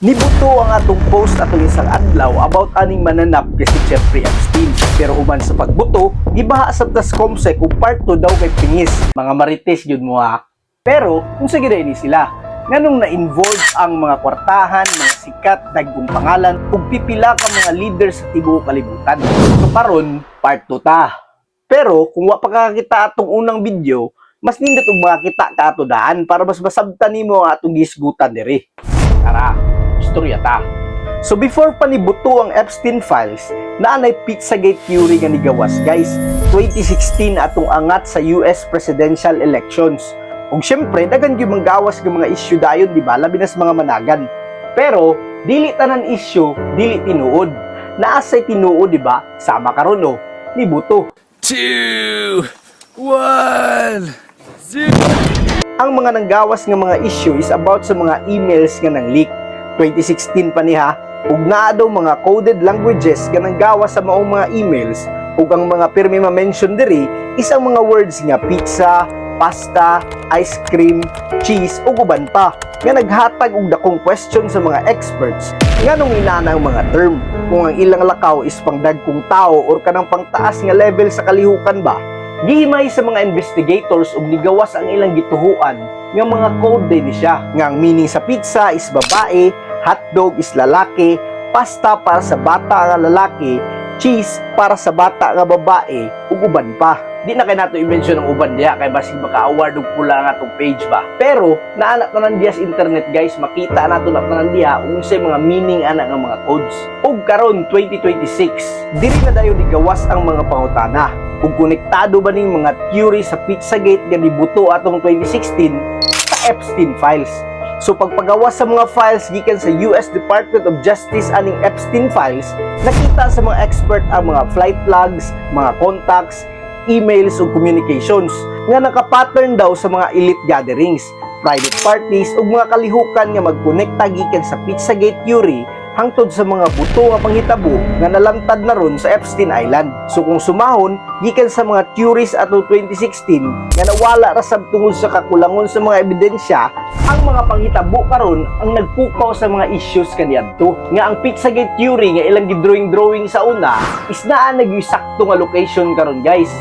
Nibuto ang atong post atong isang adlaw about aning mananap kay si Jeffrey Epstein. Pero human sa pagbuto, gibaha sa tas Comsec ug part 2 daw kay Pingis. Mga marites gyud mo ha. Pero kung sige ini sila, nganong na-involve ang mga kwartahan, mga sikat, dagkong pangalan ug pipila ka mga leader sa tibuok kalibutan. So karon, part 2 ta. Pero kung wa pa kakita atong unang video, mas nindot og makakita ka ato daan para mas masabtan nimo ang atong gisgutan diri. Tara, istorya ta. So before pa nibuto ang Epstein Files, naanay Pizzagate theory nga nigawas guys. 2016 atong angat sa US presidential elections. Ug syempre daghan gyud manggawas ng mga issue dayon, di ba? Labi na sa mga managan. Pero dili tanan issue, dili tinuod. Naasay tinuod, di ba? Sama karon nibuto. 2, 1, 0. Ang mga nanggawas nga mga issue is about sa mga emails nga nang leak. 2016 pa niha, ug naa daw mga coded languages nga nanggawas sa maong mga emails, ug ang mga pirmi ma-mention diri is ang mga words nga pizza, pasta, ice cream, cheese ug uban pa nga naghatag og dakong question sa mga experts nganong inana ang mga term kung ang ilang lakaw is pangdagkong tao or kanang pangtaas nga level sa kalihukan ba. Gihimay sa mga investigators ug nigawas ang ilang gituhuan nga mga code din siya nga ang meaning sa pizza is babae, hotdog is lalaki, pasta para sa bata nga lalaki, cheese para sa bata nga babae ug uban pa. Di na kay nato i-mention ang uban diha kay basig maka-award og pula nga atong page ba. Pero naana tanan diha sa internet guys, makita nato na tanan diha unsay mga meaning ana nga mga codes. Ug karon 2026, diri na dayon digawas ang mga pangutana. Ug konektado ba ning mga theory sa Pizzagate nga nibuto atong 2016 sa Epstein Files. So pagpagawas sa mga files gikan sa US Department of Justice aning Epstein Files, nakita sa mga expert ang mga flight logs, mga contacts, emails ug communications nga naka-pattern daw sa mga elite gatherings, private parties ug mga kalihukan nga magkonekta gikan sa Pizzagate theory hangtod sa mga buto nga panghitabo nga nalantad na ron sa Epstein Island. So kung sumahon gikan sa mga theories ato 2016 nga nawala ra sab tungod sa kakulangon sa mga ebidensya, ang mga panghitabo karon ang nagpukaw sa mga issues kaniadto nga ang Pizzagate theory nga ilang gidrawing sa una is naa nagyusakto nga location karon guys,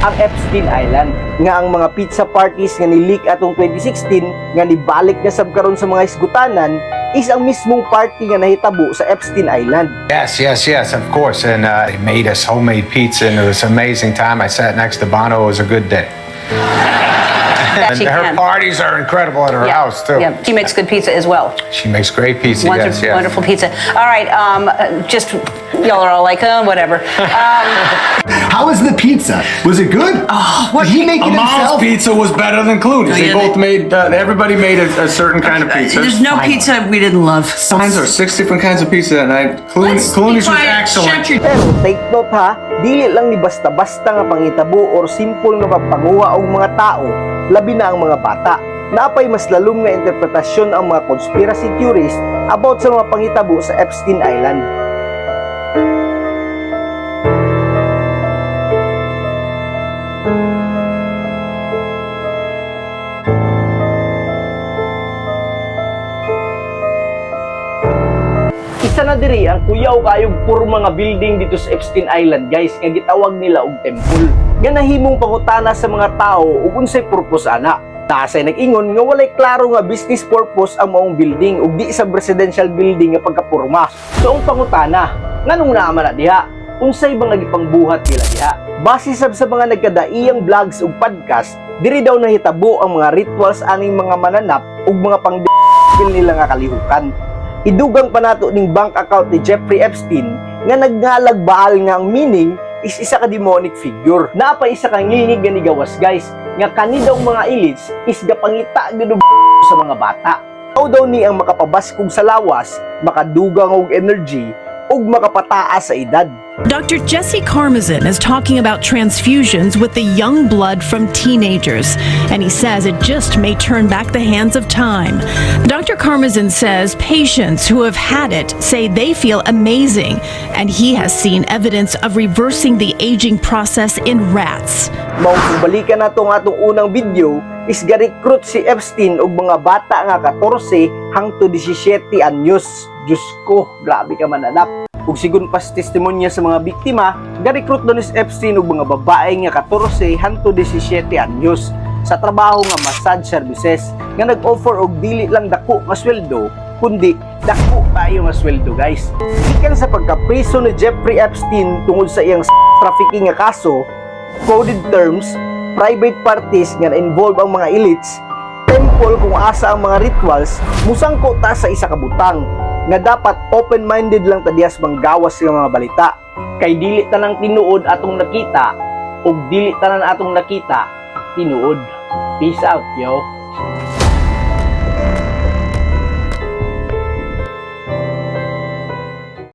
ang Epstein Island. Nga ang mga pizza parties nga ni-leak atong 2016 nga nibalik na sab karon sa mga isgutanan is ang mismong party nga nahitabo sa Epstein Island. Yes, of course. And they made us homemade pizza, and it was an amazing time. I sat next to Bono. It was a good day. And her parties are incredible at her house, too. Yeah, she makes good pizza as well. She makes great pizza, yes. Wonderful pizza. All right, just, y'all are all like, whatever. How was the pizza? Was it good? Did he make it Amal's himself? pizza was better than Clooney's. They yeah, both made, everybody made a certain kind of pizza. There's no pizza we didn't love. Signs are 6 different kinds of pizza that night. Clooney's was excellent. Pero take note ha, dili lang ni basta-basta nga pangitabo or simple nga pagpanguha og mga tao, labi na ang mga bata. Napay mas lalom nga interpretasyon ang mga conspiracy theories about sa mga pangitabo sa Epstein Island. Isa na diri ang kuyaw kayog puro mga building dito sa Epstein Island guys nga gitawag nila og temple. Nga nahimong pangutana sa mga tao ug unsay purpose ana. Naasay nag-ingon nga walay klaro nga business purpose ang maong building ug di sa residential building nga pagkapurma. So ang pangutana, nganong naa man na diha? Unsay bang nagipangbuhat nila diha? Base sa mga nagkadaiyang vlogs ug podcast, diri daw nahitabo ang mga rituals aning mga mananap ug mga pang nila nga kalihukan. Idugang pa nato ning bank account ni Jeffrey Epstein nga nagngalag baal nga ang meaning is isa ka demonic figure. Naapa isa ka ngilingig nga nigawas guys nga kani daw mga elites is gapangita gid sa mga bata. Daw ni ang makapabaskog sa lawas, makadugang og energy ug makapataas sa edad. Dr. Jesse Karmazin is talking about transfusions with the young blood from teenagers, and he says it just may turn back the hands of time. Dr. Karmazin says patients who have had it say they feel amazing, and he has seen evidence of reversing the aging process in rats. Mao kung balikan na itong atong unang video, is ga-recruit si Epstein og mga bata nga 14 hangtod 17 anyos. Diyos ko, grabe ka man anak. Ug sigun pas testimonya sa mga biktima, ga-recruit doon si Epstein og mga babae nga 14 hangtod 17 anyos sa trabaho nga massage services nga nag-offer og dili lang dako nga sweldo, kundi dako tayo nga sweldo, guys. Gikan sa pagkapriso ni Jeffrey Epstein tungod sa iyang trafficking nga kaso, coded terms, private parties nga na-involve ang mga elites, temple kung asa ang mga rituals, musangko ta sa isa ka butang nga dapat open-minded lang ta diyas manggawas sa mga balita. Kay dili tanang tinuod atong nakita ug dili tanan atong nakita tinuod. Peace out, yo.